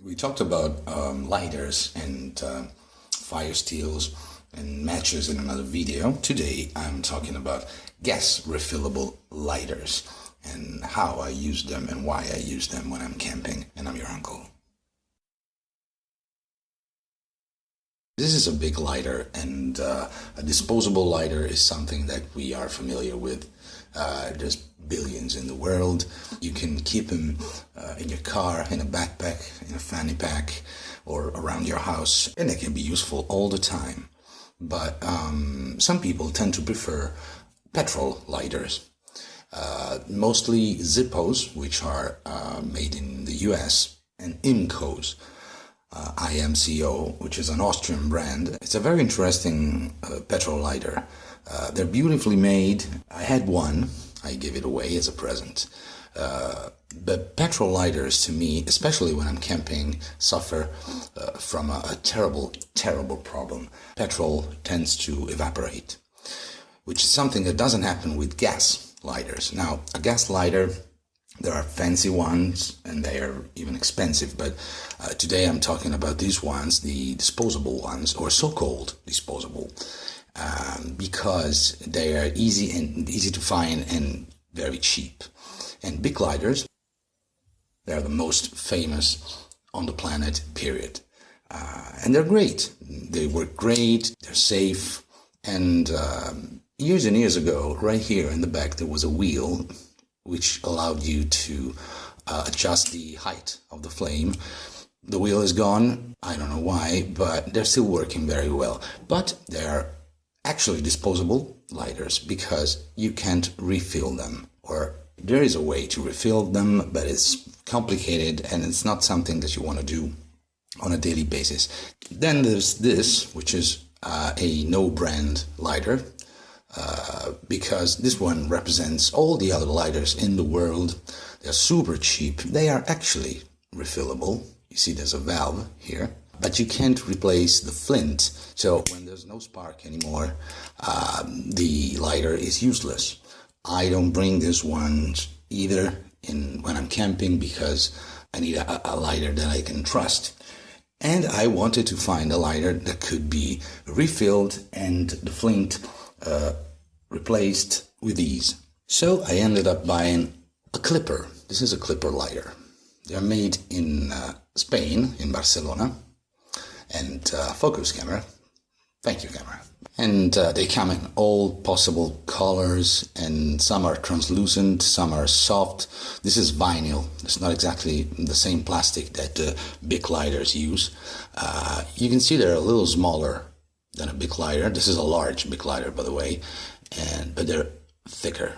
We talked about lighters and fire steels and matches in another video. Today I'm talking about gas refillable lighters and how I use them and why I use them when I'm camping and I'm your uncle. This is a big lighter, and a disposable lighter is something that we are familiar with. There's billions in the world. You can keep them in your car, in a backpack, in a fanny pack, or around your house, and they can be useful all the time. But some people tend to prefer petrol lighters, mostly Zippos, which are made in the US, and Imcos. IMCO, which is an Austrian brand. It's a very interesting petrol lighter. They're beautifully made. I had one. I gave it away as a present. But petrol lighters, to me, especially when I'm camping, suffer from a terrible, terrible problem. Petrol tends to evaporate, which is something that doesn't happen with gas lighters. Now, a gas lighter, there are fancy ones and they are even expensive, but today I'm talking about these ones, the disposable ones, or so-called disposable, because they are easy to find and very cheap. And big lighters, they're the most famous on the planet, period. And they're great. They work great, they're safe, and years and years ago, right here in the back, there was a wheel which allowed you to adjust the height of the flame. The wheel is gone, I don't know why, but they're still working very well. But they're actually disposable lighters because you can't refill them, or there is a way to refill them, but it's complicated and it's not something that you want to do on a daily basis. Then there's this, which is a no-brand lighter, because this one represents all the other lighters in the world. They're super cheap. They are actually refillable. You see there's a valve here, but you can't replace the flint. So when there's no spark anymore, the lighter is useless. I don't bring this one either when I'm camping because I need a lighter that I can trust. And I wanted to find a lighter that could be refilled and the flint replaced with ease. So I ended up buying a clipper. This is a clipper lighter. They're made in Spain, in Barcelona, and focus camera. Thank you, camera. And they come in all possible colors, and some are translucent, some are soft. This is vinyl. It's not exactly the same plastic that big lighters use. You can see they're a little smaller than a big lighter. This is a large big lighter, by the way, but they're thicker.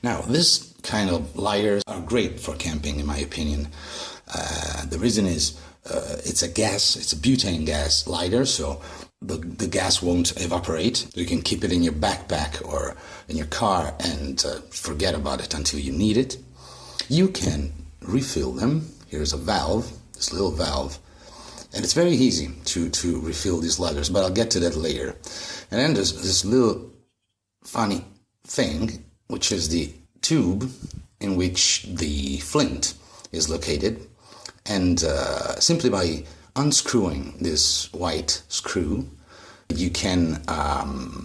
Now, this kind of lighters are great for camping, in my opinion. The reason is it's a butane gas lighter, so the gas won't evaporate. You can keep it in your backpack or in your car and forget about it until you need it. You can refill them. Here's a valve, this little valve. And it's very easy to refill these lighters, but I'll get to that later. And then there's this little funny thing, which is the tube in which the flint is located. And simply by unscrewing this white screw, you can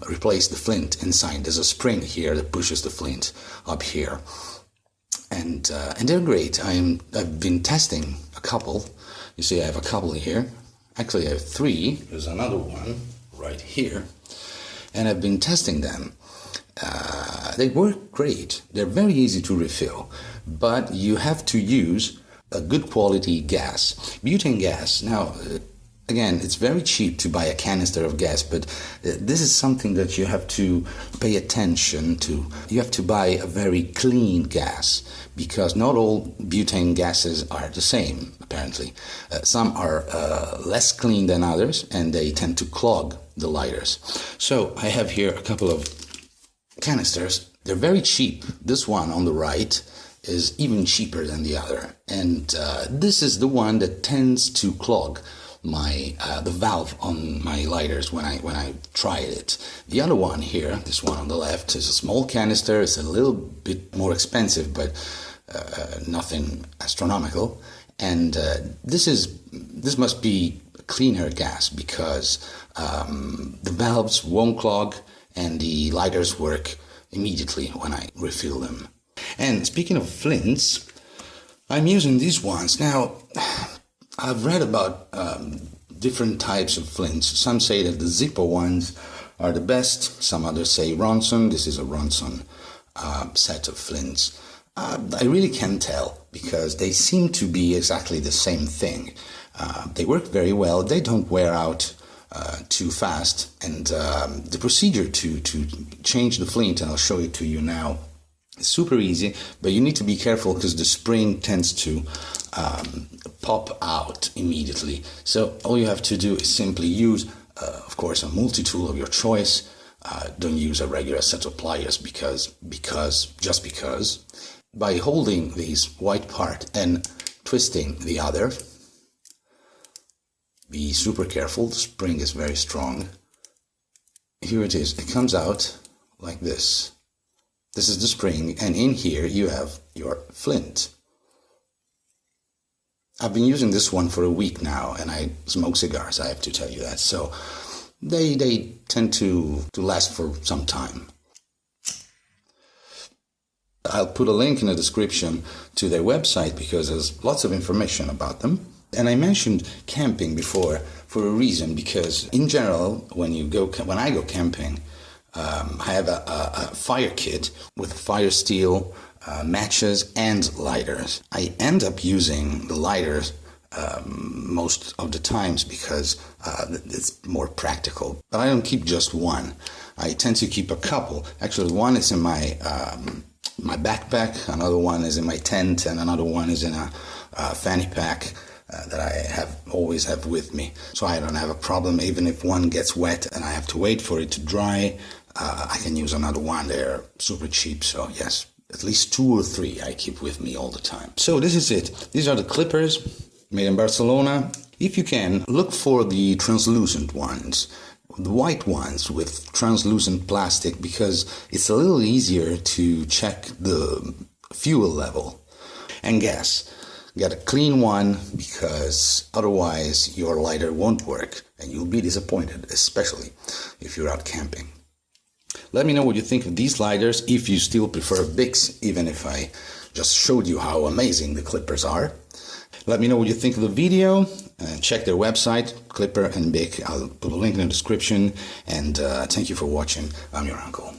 replace the flint inside. There's a spring here that pushes the flint up here. And they're great. I've been testing a couple. You see, I have a couple here. Actually, I have three. There's another one right here. And I've been testing them. They work great. They're very easy to refill. But you have to use a good quality gas. Butane gas. Now, again, it's very cheap to buy a canister of gas, but this is something that you have to pay attention to. You have to buy a very clean gas, because not all butane gases are the same, apparently. Some are less clean than others, and they tend to clog the lighters. So I have here a couple of canisters. They're very cheap. This one on the right is even cheaper than the other, and this is the one that tends to clog the valve on my lighters when I tried it. The other one here, this one on the left, is a small canister. It's a little bit more expensive, but nothing astronomical. And this is this must be cleaner gas because the valves won't clog and the lighters work immediately when I refill them. And speaking of Flints, I'm using these ones. Now, I've read about different types of Flints. Some say that the Zippo ones are the best. Some others say Ronson. This is a Ronson set of Flints. I really can't tell because they seem to be exactly the same thing. They work very well. They don't wear out too fast. And the procedure to change the Flint, and I'll show it to you now, is super easy, but you need to be careful because the spring tends to pop out immediately. So all you have to do is simply use, of course, a multi-tool of your choice. Don't use a regular set of pliers because by holding this white part and twisting the other, be super careful, the spring is very strong. Here it is, it comes out like this. This is the spring, and in here you have your Flint. I've been using this one for a week now, and I smoke cigars, I have to tell you that, so they tend to last for some time. I'll put a link in the description to their website because there's lots of information about them. And I mentioned camping before for a reason, because in general, when I go camping, I have a fire kit with fire steel, matches, and lighters. I end up using the lighters most of the times because it's more practical. But I don't keep just one. I tend to keep a couple. Actually, one is in my backpack, another one is in my tent, and another one is in a fanny pack that I always have with me. So I don't have a problem. Even if one gets wet and I have to wait for it to dry, I can use another one. They're super cheap, so yes, at least 2 or 3 I keep with me all the time. So this is it. These are the clippers made in Barcelona. If you can, look for the translucent ones, the white ones with translucent plastic, because it's a little easier to check the fuel level. And gas. Get a clean one, because otherwise your lighter won't work and you'll be disappointed, especially if you're out camping. Let me know what you think of these lighters, if you still prefer Bics, even if I just showed you how amazing the clippers are. Let me know what you think of the video. Check their website, Clipper and Bic. I'll put a link in the description. And thank you for watching. I'm your uncle.